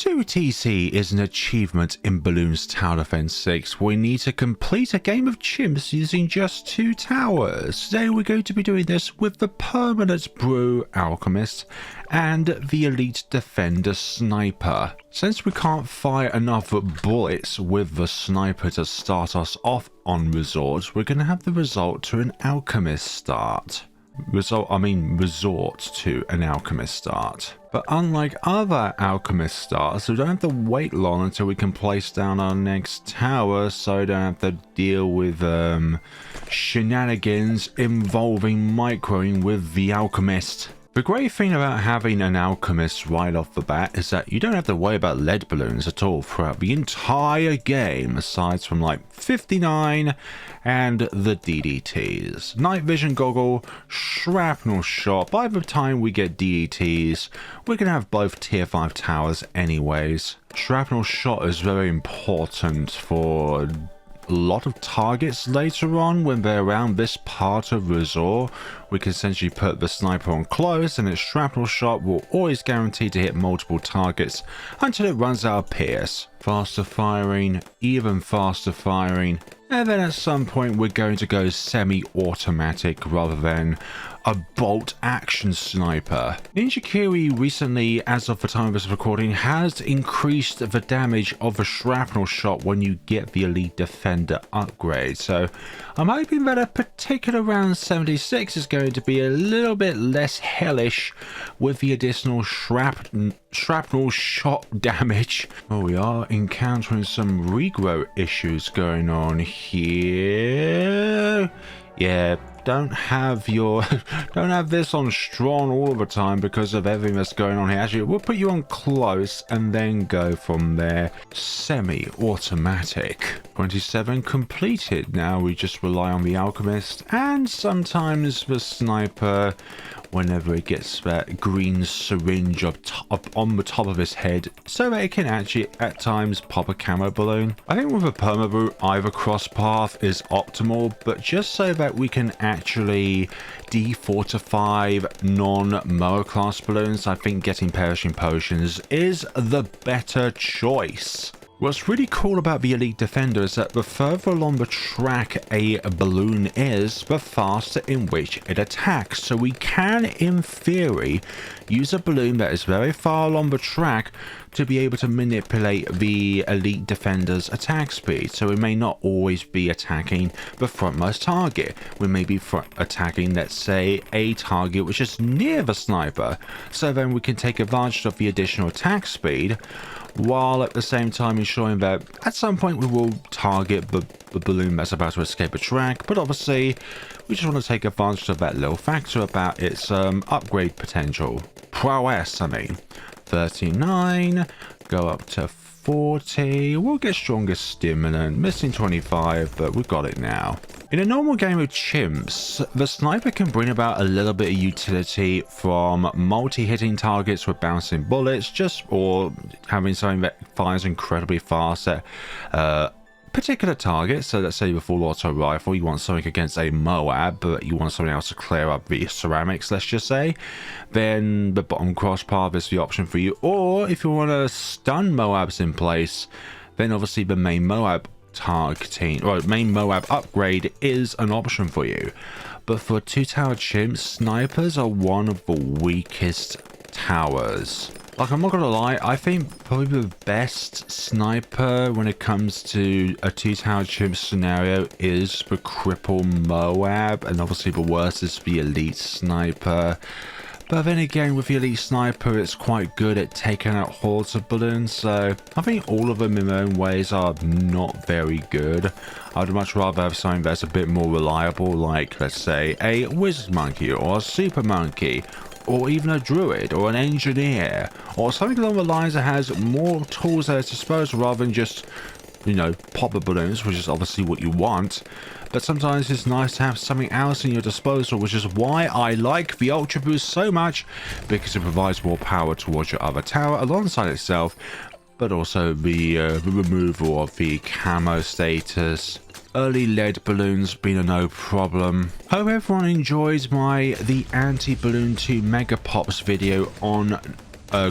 2TC is an achievement in Balloons Tower Defense 6. We need to complete a game of chimps using just 2 towers. Today we're going to be doing this with the Permanent Brew Alchemist and the Elite Defender Sniper. Since we can't fire enough bullets with the Sniper to start us off on Resort, we're going to have the result to an Alchemist start. Resort to an Alchemist start. But unlike other Alchemist starts, we don't have to wait long until we can place down our next tower, so we don't have to deal with shenanigans involving microing with the Alchemist. The great thing about having an Alchemist right off the bat is that you don't have to worry about lead balloons at all throughout the entire game, aside from like 59 and the DDTs. Night vision goggle, shrapnel shot. By the time we get DDTs, we're going to have both tier 5 towers anyways. Shrapnel shot is very important for a lot of targets later on when they're around this part of Resort. We can essentially put the sniper on close and its shrapnel shot will always guarantee to hit multiple targets until it runs out of pierce. Faster firing, even faster firing, and then at some point we're going to go semi-automatic rather than a bolt action sniper. Ninja Kiri recently, as of the time of this recording, has increased the damage of a shrapnel shot when you get the Elite Defender upgrade. So I'm hoping that a particular round 76 is going to be a little bit less hellish with the additional shrapnel shot damage. Oh, we are encountering some regrow issues going on here. Yeah, don't have this on strong all the time because of everything that's going on here. Actually, we'll put you on close and then go from there. Semi-automatic. 27 completed. Now we just rely on the Alchemist and sometimes the Sniper whenever it gets that green syringe up on the top of his head so that it can actually at times pop a camo balloon. I think with a Perma-brew either cross path is optimal, but just so that we can actually defortify non-Moa class balloons, I think getting perishing potions is the better choice. What's really cool about the Elite Defender is that the further along the track a balloon is, the faster in which it attacks. So we can, in theory, use a balloon that is very far along the track to be able to manipulate the Elite Defender's attack speed. So we may not always be attacking the frontmost target. We may be attacking, let's say, a target which is near the sniper. So then we can take advantage of the additional attack speed, while at the same time ensuring that at some point we will target the balloon that's about to escape a track. But obviously we just want to take advantage of that little factor about its upgrade potential. Prowess, I mean. 39, go up to 40, we'll get stronger stimulant, missing 25, but we've got it now. In a normal game of chimps, the sniper can bring about a little bit of utility from multi-hitting targets with bouncing bullets, or having something that fires incredibly fast at particular targets. So let's say with full auto rifle you want something against a Moab, but you want something else to clear up the ceramics, let's just say, then the bottom cross path is the option for you. Or if you want to stun Moabs in place, then obviously the main Moab targeting or main Moab upgrade is an option for you. But for 2 tower chimps, snipers are one of the weakest towers. Like, I'm not gonna lie, I think probably the best sniper when it comes to a 2 tower chimp scenario is the cripple Moab, and obviously the worst is the elite sniper. But then again, with the elite sniper, it's quite good at taking out hordes of balloons, so I think all of them in their own ways are not very good. I'd much rather have something that's a bit more reliable, like, let's say, a wizard monkey or a super monkey, or even a druid or an engineer, or something along the lines that has more tools at its disposal rather than just, you know, pop the balloons, which is obviously what you want. But sometimes it's nice to have something else in your disposal, which is why I like the Ultra Boost so much, because it provides more power towards your other tower alongside itself, but also the removal of the camo status. Early lead balloons been a no problem. Hope everyone enjoyed the anti-balloon 2 Mega Pops video on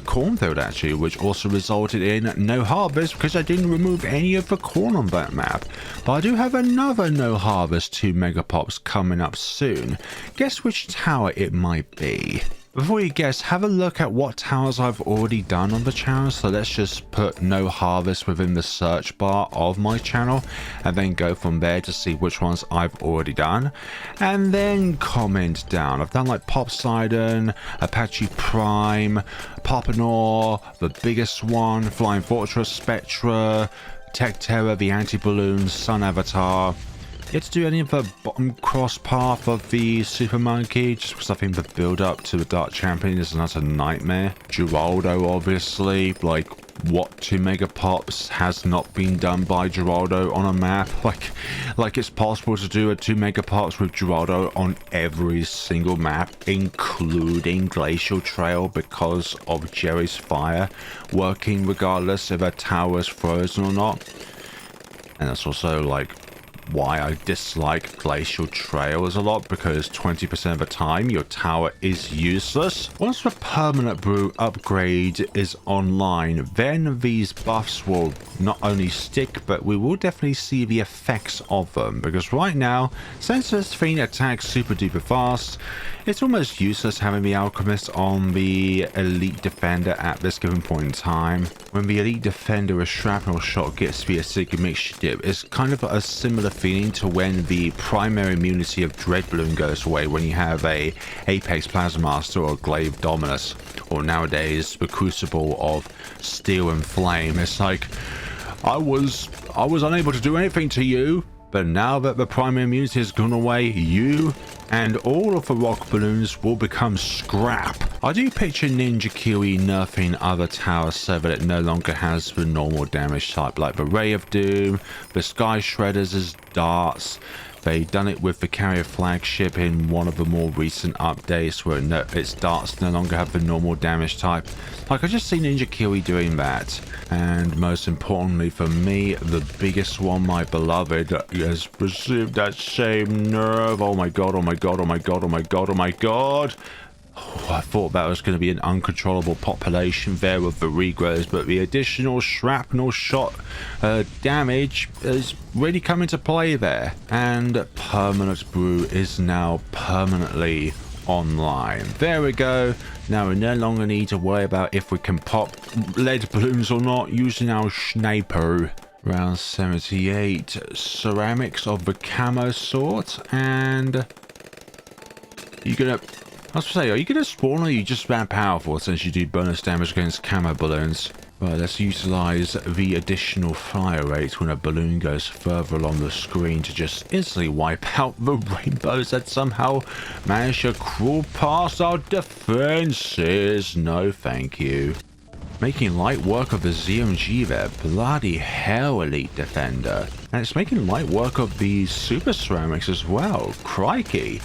cornfield actually, which also resulted in no harvest because I didn't remove any of the corn on that map. But I do have another no harvest 2 megapops coming up soon. Guess which tower it might be. Before you guess, have a look at what towers I've already done on the channel. So let's just put no harvest within the search bar of my channel and then go from there to see which ones I've already done. And then comment down. I've done like Poseidon, Apache Prime, Papanor, the biggest one, Flying Fortress, Spectra, Tech Terror, the Anti-Balloon, Sun Avatar. Yet to do any of the bottom cross path of the Super Monkey, just because I think the build up to the Dark Champion is not a nightmare. Geraldo, obviously, like what 2 megapops has not been done by Geraldo on a map? Like it's possible to do a 2 megapops with Geraldo on every single map, including Glacial Trail, because of Jerry's fire working regardless if a tower is frozen or not. And that's also like why I dislike Glacial Trails a lot, because 20% of the time your tower is useless. Once the Permanent Brew upgrade is online, then these buffs will not only stick, but we will definitely see the effects of them, because right now, since this thing attacks super duper fast, it's almost useless having the Alchemist on the Elite Defender at this given point in time. When the Elite Defender, a shrapnel shot gets the acidic mixture dip, it's kind of a similar feeling to when the primary immunity of Dread Balloon goes away when you have a Apex Plasma Master or Glaive Dominus, or nowadays the Crucible of Steel and Flame. It's like, I was unable to do anything to you, but now that the primary immunity has gone away, you and all of the rock balloons will become scrap. I do picture Ninja Kiwi nerfing other towers so that it no longer has the normal damage type, like the Ray of Doom, the Sky Shredders as darts. They've done it with the Carrier Flagship in one of the more recent updates where its darts no longer have the normal damage type. Like, I just see Ninja Kiwi doing that. And most importantly for me, the biggest one, my beloved, has received that same nerve. Oh my god, oh my god, oh my god, oh my god, oh my god. Oh, I thought that was going to be an uncontrollable population there of the regrows, but the additional shrapnel shot damage is really come into play there. And Permanent Brew is now permanently online. There we go. Now we no longer need to worry about if we can pop lead balloons or not using our sniper. Round 78, ceramics of the camo sort, and you're gonna, I was gonna say, are you gonna spawn or are you just that powerful since you do bonus damage against camo balloons? Right, let's utilize the additional fire rate when a balloon goes further along the screen to just instantly wipe out the rainbows that somehow manage to crawl past our defenses. No thank you. Making light work of the ZMG there. Bloody hell, Elite Defender. And it's making light work of the Super Ceramics as well. Crikey.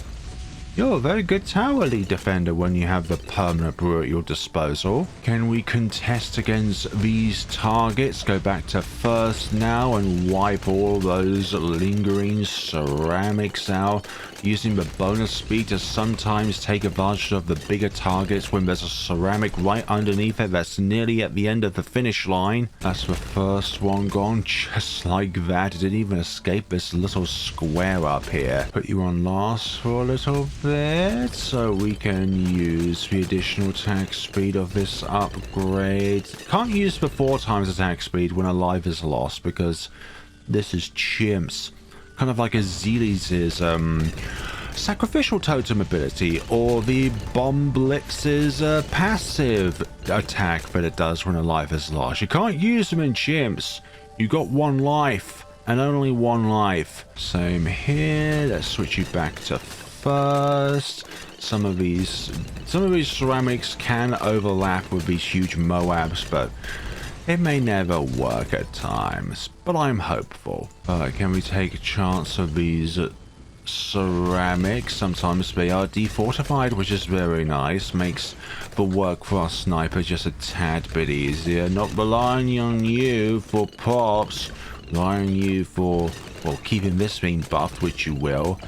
You're a very good tower, Elite Defender, when you have the Permanent Brew at your disposal. Can we contest against these targets? Go back to first now and wipe all those lingering ceramics out, using the bonus speed to sometimes take advantage of the bigger targets when there's a ceramic right underneath it that's nearly at the end of the finish line. That's the first one gone, just like that. It didn't even escape this little square up here. Put you on last for a little bit so we can use the additional attack speed of this upgrade. Can't use the 4 times attack speed when a life is lost because this is CHIMPS. Kind of like a Zealey's sacrificial totem ability, or the Bomb Blitz's passive attack that it does when a life is lost. You can't use them in CHIMPS. You got 1 life and only 1 life. Same here. Let's switch you back to first. Some of these ceramics can overlap with these huge Moabs, but it may never work at times, but I'm hopeful. Can we take a chance of these ceramics? Sometimes they are defortified, which is very nice. Makes the work for our sniper just a tad bit easier. Not relying on you for pops, relying on you for, well, keeping this thing buffed, which you will,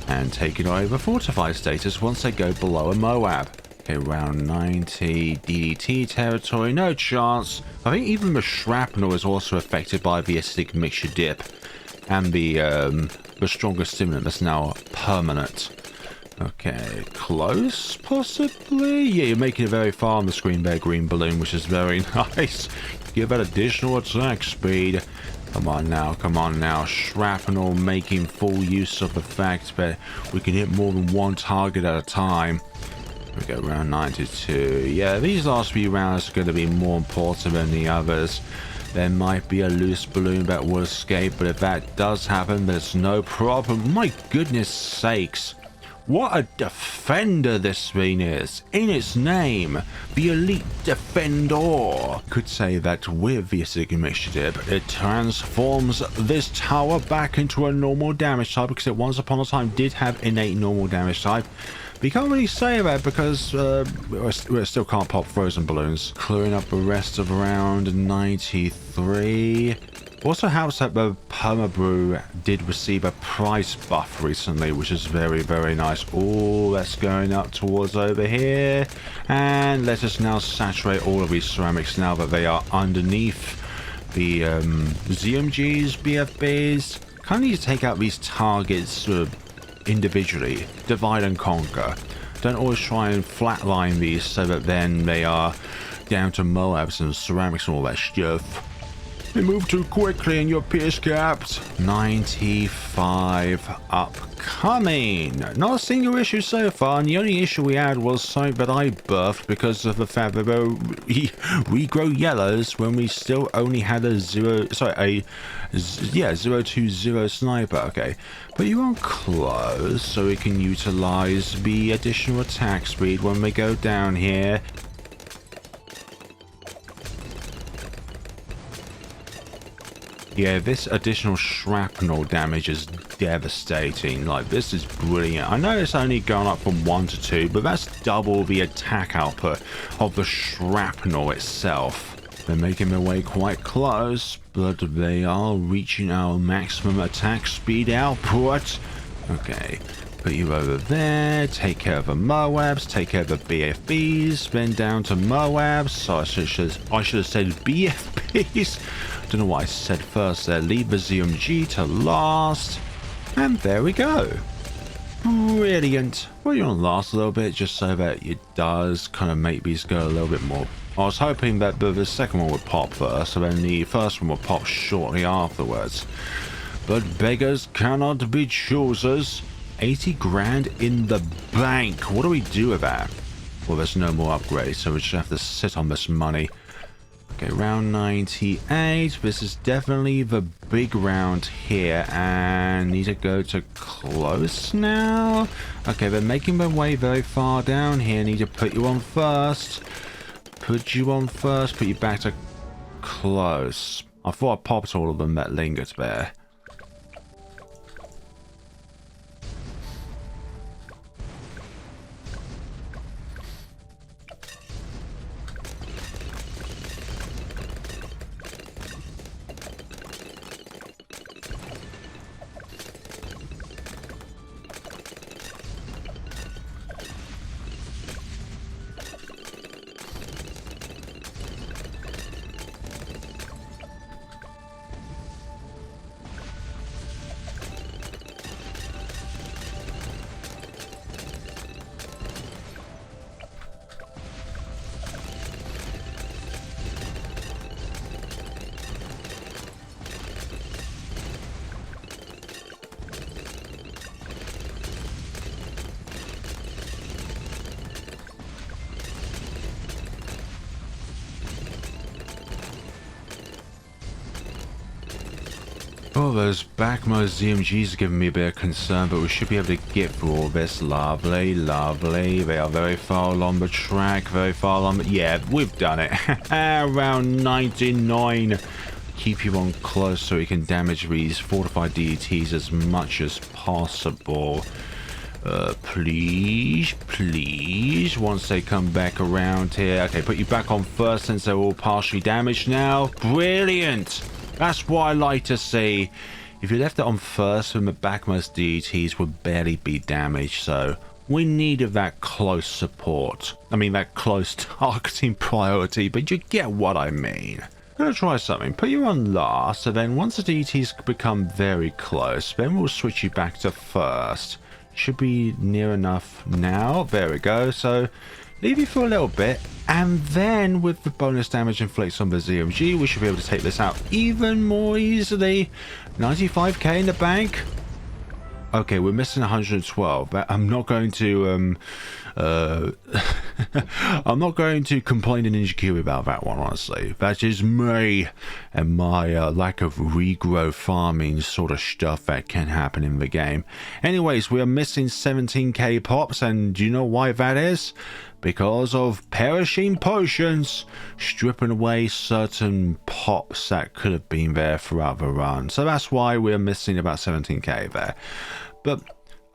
and taking over fortified status once they go below a Moab. Okay, round 90, DDT territory, no chance. I think even the shrapnel is also affected by the acidic mixture dip. And the stronger stimulant that's now permanent. Okay, close, possibly? Yeah, you're making it very far on the screen there, green balloon, which is very nice. Give it additional attack speed. Come on now. Shrapnel making full use of the fact that we can hit more than one target at a time. We go round 92. Yeah, these last few rounds are going to be more important than the others. There might be a loose balloon that will escape, but if that does happen, there's no problem. My goodness sakes. What a defender this thing is. In its name, the Elite Defender. Could say that with the acidic mixture dip, it transforms this tower back into a normal damage type, because it once upon a time did have innate normal damage type. But you can't really say that because we still can't pop frozen balloons. Clearing up the rest of round 93. Also helps that the Perma-brew did receive a price buff recently, which is very, very nice. Oh, that's going up towards over here. And let us now saturate all of these ceramics now that they are underneath the ZMGs, BFBs. Kind of need to take out these targets individually. Divide and conquer. Don't always try and flatline these so that then they are down to Moabs and ceramics and all that stuff. They move too quickly and you're pierce capped. 95 upcoming. Not a single issue so far, and the only issue we had was something that I buffed because of the fact that we grow yellows when we still only had a 020 sniper. Okay, but you want close so we can utilize the additional attack speed when we go down here. Yeah, this additional shrapnel damage is devastating. Like, this is brilliant. I know it's only gone up from 1 to 2, but that's double the attack output of the shrapnel itself. They're making their way quite close, but they are reaching our maximum attack speed output. Okay, put you over there, take care of the Moabs, take care of the BFBs, then down to Moabs. So I should have said BFBs. Don't know what I said first there. Leave the ZMG to last. And there we go. Brilliant. Well, you want to last a little bit just so that it does kind of make these go a little bit more. I was hoping that the second one would pop first, and then the first one would pop shortly afterwards. But beggars cannot be choosers. 80 grand in the bank. What do we do with that? Well, there's no more upgrades, so we just have to sit on this money. Okay, round 98. This is definitely the big round here, and need to go to close now. Okay, they're making their way very far down here. Need to put you on first. Put you on first. Put you back to close. I thought I popped all of them that lingered there. Oh, those backmost ZMGs are giving me a bit of concern, but we should be able to get through all this. Lovely, lovely. They are very far along the track, very far along. Yeah, we've done it. Around 99. Keep you on close so we can damage these fortified DETs as much as possible. Please, please, once they come back around here. Okay, put you back on first since they're all partially damaged now. Brilliant. That's what I like to see. If you left it on first, then the backmost DETs would barely be damaged. So We needed that close support. I mean, that close targeting priority, but you get what I mean. I'm going to try something. Put you on last, so then once the DTs become very close, then we'll switch you back to first. Should be near enough now. There we go. So leave you for a little bit, and then with the bonus damage inflicts on the ZMG, we should be able to take this out even more easily. 95k in the bank. Okay, we're missing 112, but I'm not going to I'm not going to complain to Ninja Q about that one, honestly. That is me and my lack of regrow farming sort of stuff that can happen in the game. Anyways, we are missing 17k pops, and do you know why that is? Because of perishing potions stripping away certain pops that could have been there throughout the run. So that's why we're missing about 17k there. But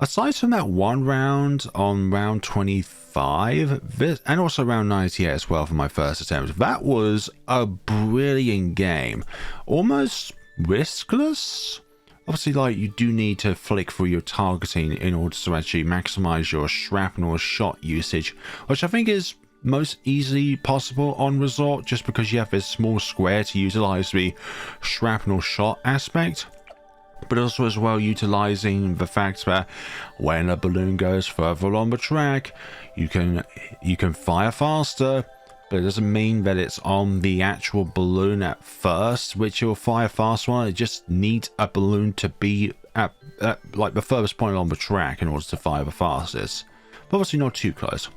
aside from that one round on round 25, and also round 98 as well for my first attempt, that was a brilliant game. Almost riskless. Obviously, like, you do need to flick through your targeting in order to actually maximize your shrapnel shot usage, which I think is most easily possible on Resort, just because you have this small square to utilize the shrapnel shot aspect. But also as well utilizing the fact that when a balloon goes further along the track, you can fire faster, but it doesn't mean that it's on the actual balloon at first, which you'll fire faster on. It just needs a balloon to be at like the furthest point along the track in order to fire the fastest. But obviously not too close.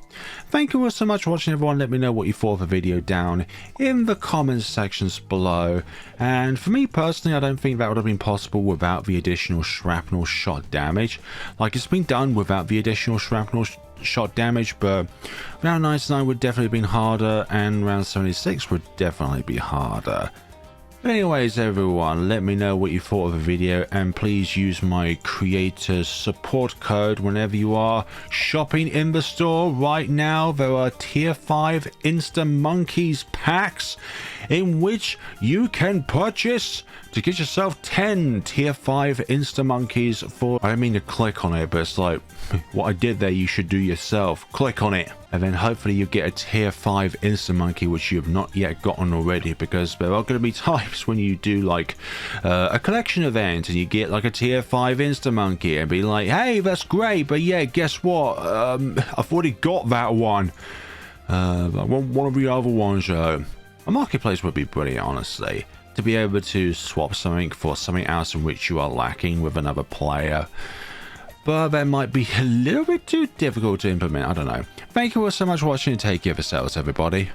Thank you all so much for watching, everyone. Let me know what you thought of the video down in the comments sections below. And for me personally, I don't think that would have been possible without the additional shrapnel shot damage. Like, it's been done without the additional shrapnel shot damage, but round 99 would definitely have been harder, and round 76 would definitely be harder. But anyways, everyone, let me know what you thought of the video, and please use my creator support code whenever you are shopping in the store. Right now, there are tier 5 Insta Monkeys packs in which you can purchase to get yourself 10 tier 5 Insta Monkeys for... I don't mean to click on it, but it's like what I did there, you should do yourself. Click on it, and then hopefully you get a tier 5 Insta Monkey, which you have not yet gotten already, because there are going to be times when you do like a collection event and you get like a tier 5 Insta Monkey and be like, hey, that's great, but yeah, guess what, I've already got that one. I want one of the other ones. A marketplace would be brilliant, honestly, to be able to swap something for something else in which you are lacking with another player. But that might be a little bit too difficult to implement. I don't know. Thank you all so much for watching, and take care of yourselves, everybody.